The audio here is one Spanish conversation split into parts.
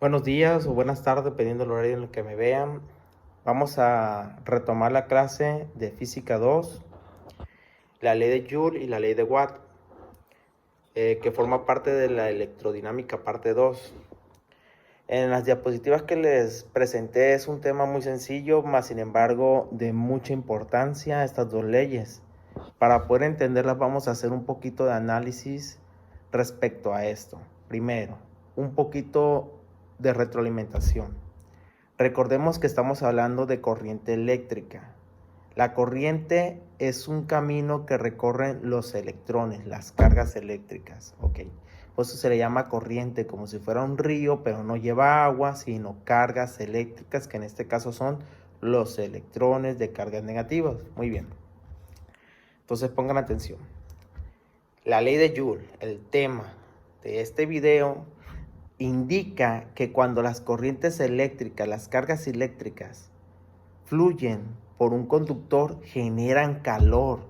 Buenos días o buenas tardes, dependiendo del horario en el que me vean. Vamos a retomar la clase de Física 2, la ley de Joule y la ley de Watt, que forma parte de la electrodinámica parte 2. En las diapositivas que les presenté es un tema muy sencillo, mas sin embargo de mucha importancia estas dos leyes. Para poder entenderlas vamos a hacer un poquito de análisis respecto a esto. Primero, un poquito de retroalimentación. Recordemos que estamos hablando de corriente eléctrica. La corriente es un camino que recorren los electrones, las cargas eléctricas, ¿ok? Por eso se le llama corriente, como si fuera un río, pero no lleva agua, sino cargas eléctricas, que en este caso son los electrones de cargas negativas. Muy bien. Entonces pongan atención. La ley de Joule, el tema de este video, indica que cuando las corrientes eléctricas, las cargas eléctricas, fluyen por un conductor, generan calor.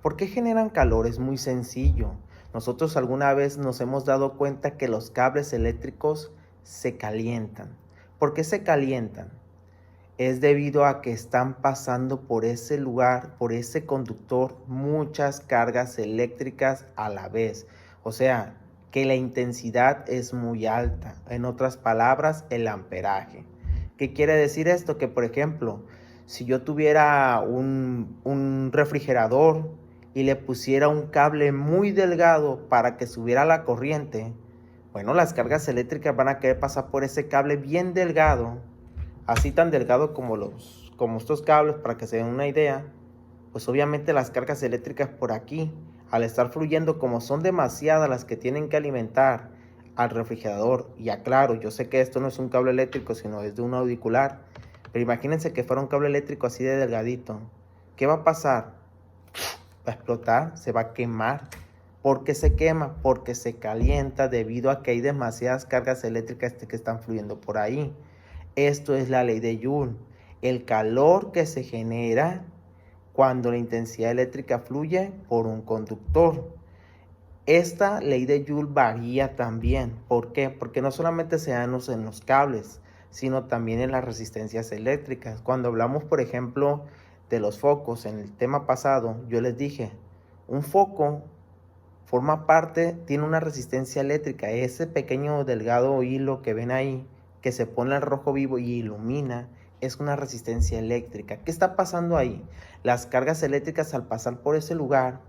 ¿Por qué generan calor? Es muy sencillo. Nosotros alguna vez nos hemos dado cuenta que los cables eléctricos se calientan. ¿Por qué se calientan? Es debido a que están pasando por ese lugar, por ese conductor, muchas cargas eléctricas a la vez. O sea, que la intensidad es muy alta. En otras palabras, el amperaje. ¿Qué quiere decir esto? Que, por ejemplo, si yo tuviera un refrigerador y le pusiera un cable muy delgado para que subiera la corriente, bueno, las cargas eléctricas van a querer pasar por ese cable bien delgado, así tan delgado como estos cables, para que se den una idea. Pues obviamente las cargas eléctricas por aquí, al estar fluyendo, como son demasiadas las que tienen que alimentar al refrigerador, y aclaro, yo sé que esto no es un cable eléctrico, sino es de un auricular, pero imagínense que fuera un cable eléctrico así de delgadito. ¿Qué va a pasar? Va a explotar, se va a quemar. ¿Por qué se quema? Porque se calienta debido a que hay demasiadas cargas eléctricas que están fluyendo por ahí. Esto es la ley de Joule. El calor que se genera cuando la intensidad eléctrica fluye por un conductor. Esta ley de Joule varía también. ¿Por qué? Porque no solamente se da en los cables, sino también en las resistencias eléctricas. Cuando hablamos, por ejemplo, de los focos, en el tema pasado, yo les dije, un foco forma parte, tiene una resistencia eléctrica. Ese pequeño delgado hilo que ven ahí, que se pone al rojo vivo y ilumina, es una resistencia eléctrica. ¿Qué está pasando ahí? Las cargas eléctricas, al pasar por ese lugar,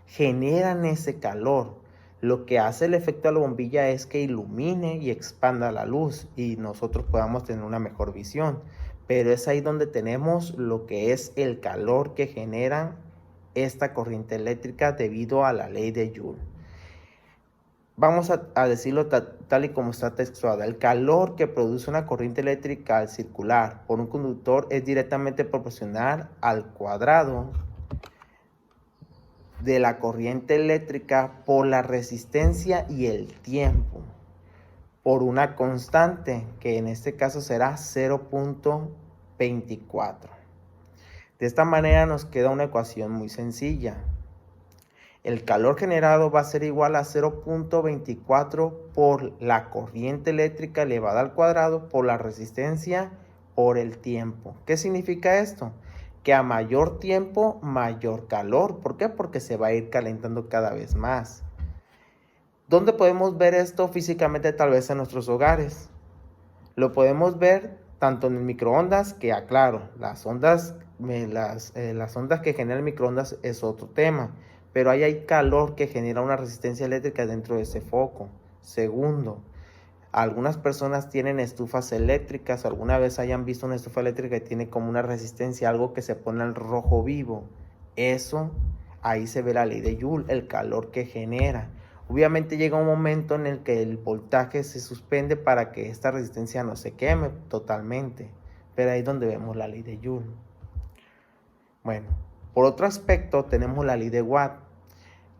generan ese calor. Lo que hace el efecto de la bombilla es que ilumine y expanda la luz y nosotros podamos tener una mejor visión. Pero es ahí donde tenemos lo que es el calor que genera esta corriente eléctrica debido a la ley de Joule. Vamos a decirlo tal y como está textuada. El calor que produce una corriente eléctrica al circular por un conductor es directamente proporcional al cuadrado de la corriente eléctrica por la resistencia y el tiempo, por una constante que en este caso será 0.24. De esta manera nos queda una ecuación muy sencilla. El calor generado va a ser igual a 0.24 por la corriente eléctrica elevada al cuadrado por la resistencia por el tiempo. ¿Qué significa esto? Que a mayor tiempo, mayor calor. ¿Por qué? Porque se va a ir calentando cada vez más. ¿Dónde podemos ver esto físicamente? Tal vez en nuestros hogares. Lo podemos ver tanto en el microondas, que aclaro, las ondas que genera el microondas es otro tema, pero ahí hay calor que genera una resistencia eléctrica dentro de ese foco. Segundo, algunas personas tienen estufas eléctricas, alguna vez hayan visto una estufa eléctrica y tiene como una resistencia, algo que se pone al rojo vivo. Eso, ahí se ve la ley de Joule, el calor que genera. Obviamente llega un momento en el que el voltaje se suspende para que esta resistencia no se queme totalmente, pero ahí es donde vemos la ley de Joule. Bueno, por otro aspecto tenemos la ley de Watt,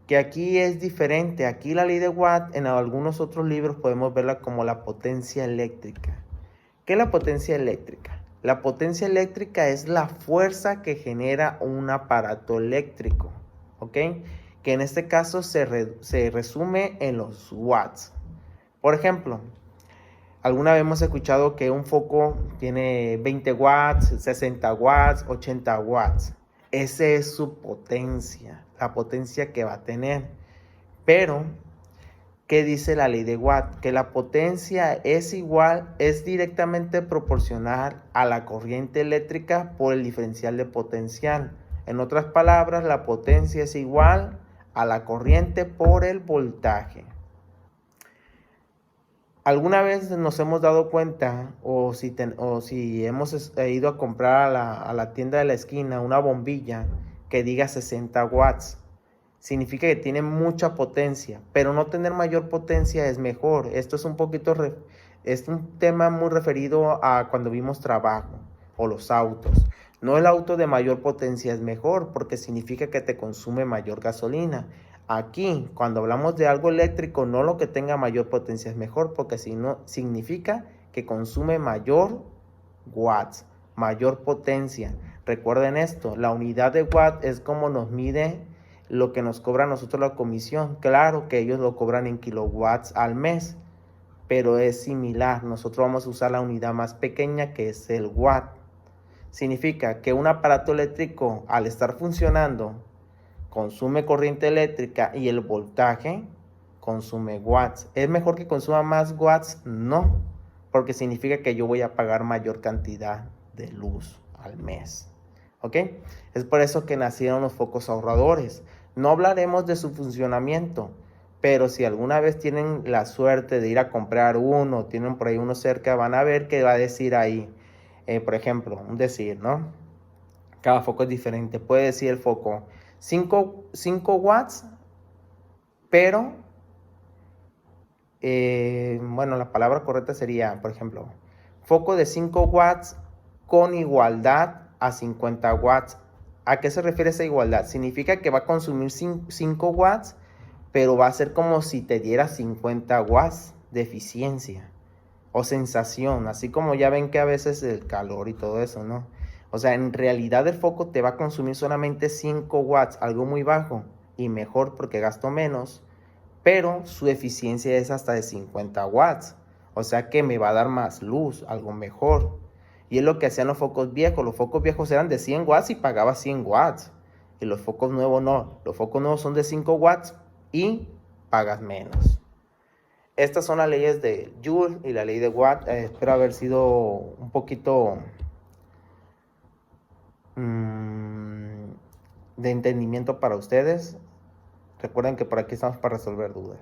que aquí es diferente. Aquí la ley de Watt, en algunos otros libros podemos verla como la potencia eléctrica. ¿Qué es la potencia eléctrica? La potencia eléctrica es la fuerza que genera un aparato eléctrico, ¿ok? Que en este caso se resume en los watts. Por ejemplo, Alguna vez hemos escuchado que un foco tiene 20 watts, 60 watts, 80 watts. Esa es su potencia, la potencia que va a tener. Pero, ¿qué dice la ley de Watt? Que la potencia es directamente proporcional a la corriente eléctrica por el diferencial de potencial. En otras palabras, la potencia es igual a la corriente por el voltaje. ¿Alguna vez nos hemos dado cuenta o si hemos ido a comprar a la tienda de la esquina una bombilla que diga 60 watts? Significa que tiene mucha potencia, pero no tener mayor potencia es mejor. Esto es es un tema muy referido a cuando vimos trabajo o los autos. No el auto de mayor potencia es mejor porque significa que te consume mayor gasolina. Aquí, cuando hablamos de algo eléctrico, no lo que tenga mayor potencia es mejor, porque si no, significa que consume mayor watts, mayor potencia. Recuerden esto, la unidad de watt es como nos mide lo que nos cobra a nosotros la comisión. Claro que ellos lo cobran en kilowatts al mes, pero es similar. Nosotros vamos a usar la unidad más pequeña, que es el watt. Significa que un aparato eléctrico, al estar funcionando, consume corriente eléctrica y el voltaje consume watts. ¿Es mejor que consuma más watts? No, porque significa que yo voy a pagar mayor cantidad de luz al mes. ¿Ok? Es por eso que nacieron los focos ahorradores. No hablaremos de su funcionamiento, pero si alguna vez tienen la suerte de ir a comprar uno, tienen por ahí uno cerca, van a ver que va a decir ahí, por ejemplo, un decir, ¿no? Cada foco es diferente. Puede decir el foco 5 watts, pero, bueno, la palabra correcta sería, por ejemplo, foco de 5 watts con igualdad a 50 watts. ¿A qué se refiere esa igualdad? Significa que va a consumir 5 watts, pero va a ser como si te diera 50 watts de eficiencia o sensación, así como ya ven que a veces el calor y todo eso, ¿no? O sea, en realidad el foco te va a consumir solamente 5 watts, algo muy bajo y mejor porque gasto menos, pero su eficiencia es hasta de 50 watts. O sea que me va a dar más luz, algo mejor. Y es lo que hacían los focos viejos. Los focos viejos eran de 100 watts y pagaba 100 watts. Y los focos nuevos no. Los focos nuevos son de 5 watts y pagas menos. Estas son las leyes de Joule y la ley de Watt. Espero haber sido un poquito de entendimiento para ustedes. Recuerden que por aquí estamos para resolver dudas.